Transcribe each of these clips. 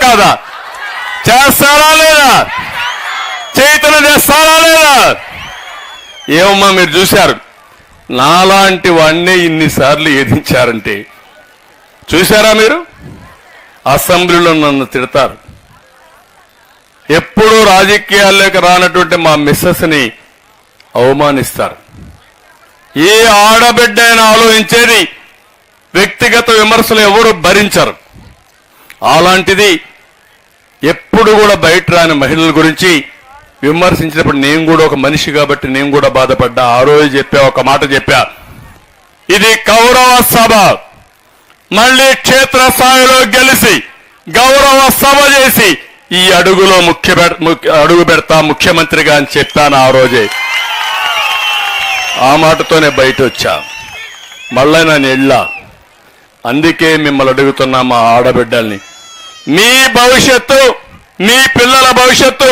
కాదా? చేస్తారా లేదా? చైతన్యం చేస్తారా లేదా? ఏమమ్మా మీరు చూశారు, నాలాంటి వాడిని ఇన్నిసార్లు ఎదించారంటే చూశారా మీరు? అసెంబ్లీలో నన్ను తిడతారు. ఎప్పుడూ రాజకీయాల్లోకి రానటువంటి మా మిస్సెస్ని అవమానిస్తారు. ఏ ఆడబిడ్డ అయినా ఆలోచించేది వ్యక్తిగత విమర్శలు ఎవరు భరించరు. అలాంటిది ఎప్పుడు కూడా బయట రాని మహిళల గురించి విమర్శించినప్పుడు నేను కూడా ఒక మనిషి కాబట్టి నేను కూడా బాధపడ్డా. ఆ రోజు చెప్పా, ఒక మాట చెప్పా, ఇది గౌరవ సభ, మళ్ళీ క్షేత్రస్థాయిలో గెలిచి గౌరవ సభ చేసి ఈ అడుగులో అడుగు పెడతా ముఖ్యమంత్రిగా అని చెప్పాను ఆ రోజే. ఆ మాటతోనే బయట వచ్చా. మళ్ళీ నేను వెళ్ళా. అందుకే మిమ్మల్ని అడుగుతున్నా, మా ఆడబిడ్డల్ని, మీ భవిష్యత్తు, మీ పిల్లల భవిష్యత్తు,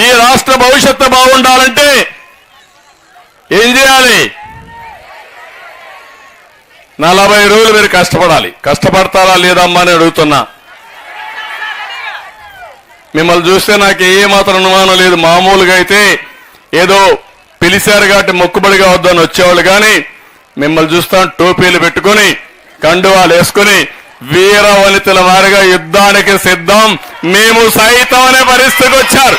ఈ రాష్ట్ర భవిష్యత్తు బాగుండాలంటే ఏం చేయాలి? 40 రోజులు మీరు కష్టపడాలి. కష్టపడతారా లేదమ్మా అని అడుగుతున్నా. మిమ్మల్ని చూస్తే నాకు ఏమాత్రం అనుమానం లేదు. మామూలుగా అయితే ఏదో పిలిచారు కాబట్టి మొక్కుబడిగా వద్దని వచ్చేవాళ్ళు, కానీ మిమ్మల్ని చూస్తాం టోపీలు పెట్టుకుని కండువాలు వేసుకుని వీర వనితల వారిగా యుద్ధానికి సిద్ధం మేము సైతం అనే పరిస్థితికి వచ్చారు.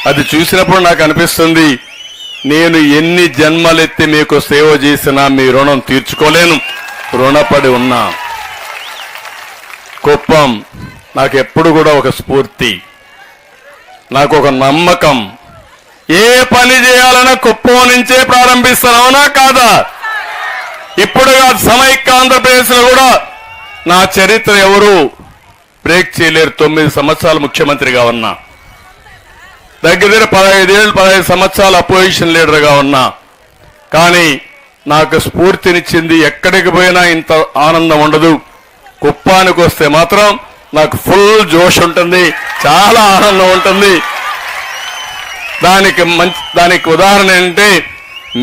అది చూసినప్పుడు నాకు అనిపిస్తుంది, నేను ఎన్ని జన్మలెత్తి మీకు సేవ చేసినా మీ రుణం తీర్చుకోలేను. రుణపడి ఉన్నా. కుప్పం నాకు ఎప్పుడు కూడా ఒక స్ఫూర్తి, నాకు ఒక నమ్మకం. ఏ పని చేయాలన్నా కుప్పం నుంచే ప్రారంభిస్తున్నావునా కాదా? ఇప్పుడు కాదు, సమైక్య ఆంధ్రప్రదేశ్లో కూడా నా చరిత్ర ఎవరు బ్రేక్ చేయలేరు. 9 సంవత్సరాలు ముఖ్యమంత్రిగా ఉన్నా, దగ్గర 15 సంవత్సరాలు అపోజిషన్ లీడర్గా ఉన్నా. కానీ నాకు స్ఫూర్తినిచ్చింది, ఎక్కడికి పోయినా ఇంత ఆనందం ఉండదు, కుప్పానికి వస్తే మాత్రం నాకు ఫుల్ జోష్ ఉంటుంది, చాలా ఆనందం ఉంటుంది. దానికి ఉదాహరణ ఏంటంటే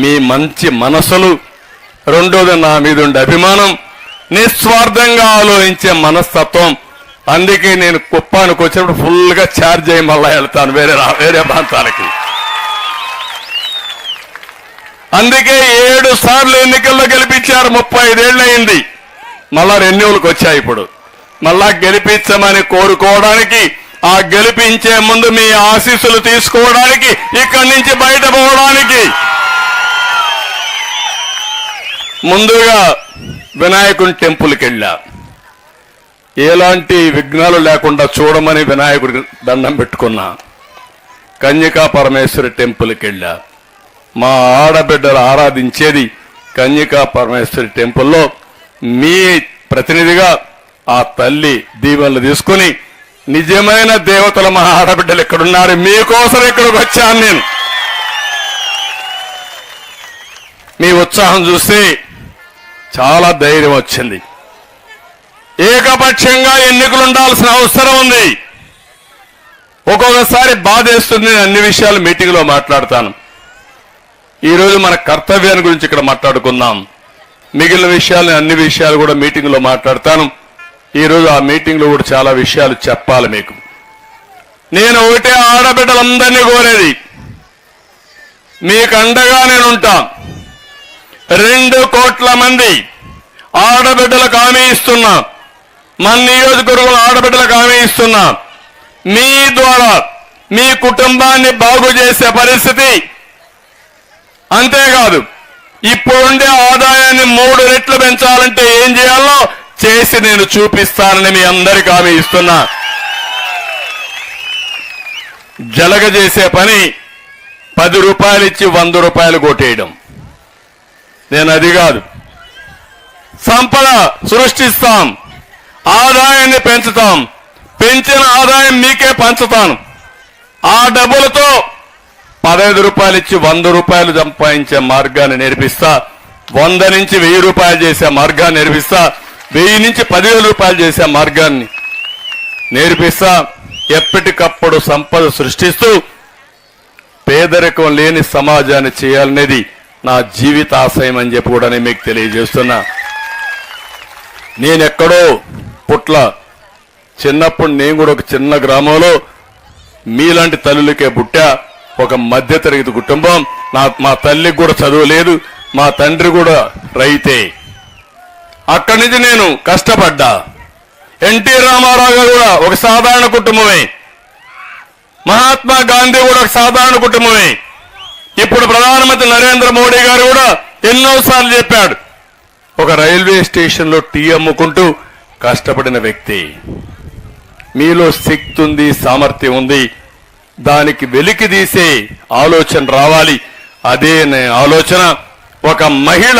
మీ మంచి మనసులు, రెండోది నా మీద ఉండే అభిమానం, నిస్వార్థంగా ఆలోచించే మనస్తత్వం. అందుకే నేను కుప్పానికి వచ్చినప్పుడు ఫుల్గా ఛార్జ్ అయ్యి మళ్ళా వెళ్తాను వేరే ప్రాంతాలకి. అందుకే 7 సార్లు ఎన్నికల్లో గెలిపించారు. 35 ఏళ్ళు అయింది. మళ్ళా రెన్యూవల్కి వచ్చాయి. ఇప్పుడు మళ్ళా గెలిపించమని కోరుకోవడానికి, ఆ గెలిపించే ముందు మీ ఆశీస్సులు తీసుకోవడానికి, ఇక్కడి నుంచి బయట పోవడానికి ముందుగా వినాయకుని టెంపుల్కి వెళ్ళా. ఎలాంటి విఘ్నాలు లేకుండా చూడమని వినాయకుడికి దండం పెట్టుకున్నా. కన్యకా పరమేశ్వరి టెంపుల్కి వెళ్ళా. మా ఆడబిడ్డలు ఆరాధించేది కన్యకా పరమేశ్వరి టెంపుల్లో మీ ప్రతినిధిగా ఆ తల్లి దీవెనలు తీసుకుని, నిజమైన దేవతల మా ఆడబిడ్డలు ఎక్కడున్నారు, మీకోసం ఇక్కడికి వచ్చాను నేను. మీ ఉత్సాహం చూసి చాలా ధైర్యం వచ్చింది. ఏకపక్షంగా ఎన్నికలు ఉండాల్సిన అవసరం ఉంది. ఒక్కొక్కసారి బాధేస్తుంది. నేను అన్ని విషయాలు మీటింగ్లో మాట్లాడతాను. ఈరోజు మన కర్తవ్యాన్ని గురించి ఇక్కడ మాట్లాడుకుందాం. మిగిలిన విషయాలు, అన్ని విషయాలు కూడా మీటింగ్లో మాట్లాడతాను. ఈరోజు ఆ మీటింగ్లో కూడా చాలా విషయాలు చెప్పాలి మీకు. నేను ఒకటే ఆడబిడ్డలందరినీ కోరేది, మీకు అండగా నేను ఉంటా. 2 కోట్ల మంది ఆడబిడ్డలకు హామీ ఇస్తున్నా, మన నియోజకవర్గంలో ఆడబిడ్డలకు హామీ ఇస్తున్నా. మీ ద్వారా మీ కుటుంబాన్ని బాగు చేసే పరిస్థితి, అంతేకాదు ఇప్పుడుండే ఆదాయాన్ని 3 రెట్లు పెంచాలంటే ఏం చేయాలో చేసి నేను చూపిస్తానని మీ అందరికీ హామీ ఇస్తున్నా. జలగ చేసే పని 10 రూపాయలు ఇచ్చి 100 రూపాయలు కొట్టేయడం. నేను అది కాదు, సంపద సృష్టిస్తాం, ఆదాయాన్ని పెంచుతాం, పెంచిన ఆదాయం మీకే పంచుతాను. ఆ డబ్బులతో 15 రూపాయలు ఇచ్చి 100 రూపాయలు సంపాదించే మార్గాన్ని నేర్పిస్తా. 100 నుంచి 1000 రూపాయలు చేసే మార్గాన్ని నేర్పిస్తా. 1000 నుంచి 10,000 రూపాయలు చేసే మార్గాన్ని నేర్పిస్తా. ఎప్పటికప్పుడు సంపద సృష్టిస్తూ పేదరికం లేని సమాజాన్ని చేయాలనేది నా జీవిత ఆశయం అని చెప్పి కూడా మీకు తెలియజేస్తున్నా. నేనెక్కడో పుట్ల పట్ల చిన్నప్పుడు నేను కూడా ఒక చిన్న గ్రామంలో మీలాంటి తల్లులకే పుట్టా. ఒక మధ్యతరగతి కుటుంబం. మా తల్లికి కూడా చదువు లేదు, మా తండ్రి కూడా రైతే. అక్కడి నుంచి నేను కష్టపడ్డా. ఎన్టీ రామారావు గారు కూడా ఒక సాధారణ కుటుంబమే, మహాత్మా గాంధీ కూడా ఒక సాధారణ కుటుంబమే. ఇప్పుడు ప్రధానమంత్రి నరేంద్ర మోడీ గారు కూడా ఎన్నోసార్లు చెప్పాడు, ఒక రైల్వే స్టేషన్లో టీ అమ్ముకుంటూ కష్టపడిన వ్యక్తి. మీలో శక్తి ఉంది, సామర్థ్యం ఉంది, దానికి వెలికి తీసే ఆలోచన రావాలి. అదే ఆలోచన ఒక మహిళ,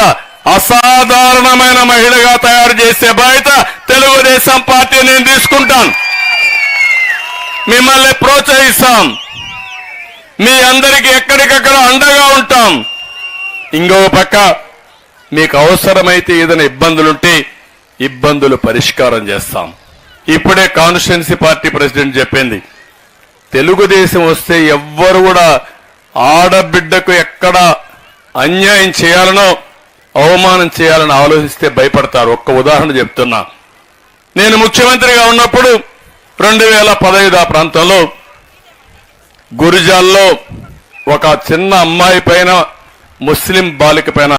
అసాధారణమైన మహిళగా తయారు చేసే బాధ్యత తెలుగుదేశం పార్టీ నేను తీసుకుంటాను. మిమ్మల్ని ప్రోత్సహిస్తాం, మీ అందరికీ ఎక్కడికక్కడ అండగా ఉంటాం. ఇంకో పక్క మీకు అవసరమైతే ఏదైనా ఇబ్బందులుంటే ఇబ్బందులు పరిష్కారం చేస్తాం. ఇప్పుడే కాన్స్టిట్యుయెన్సీ పార్టీ ప్రెసిడెంట్ చెప్పింది, తెలుగుదేశం వస్తే ఎవ్వరు కూడా ఆడబిడ్డకు ఎక్కడ అన్యాయం చేయాలనో అవమానం చేయాలని ఆలోచిస్తే భయపడతారు. ఒక్క ఉదాహరణ చెప్తున్నా. నేను ముఖ్యమంత్రిగా ఉన్నప్పుడు 2015 ఆ ప్రాంతంలో గురిజాల్లో ఒక చిన్న అమ్మాయి పైన, ముస్లిం బాలిక పైన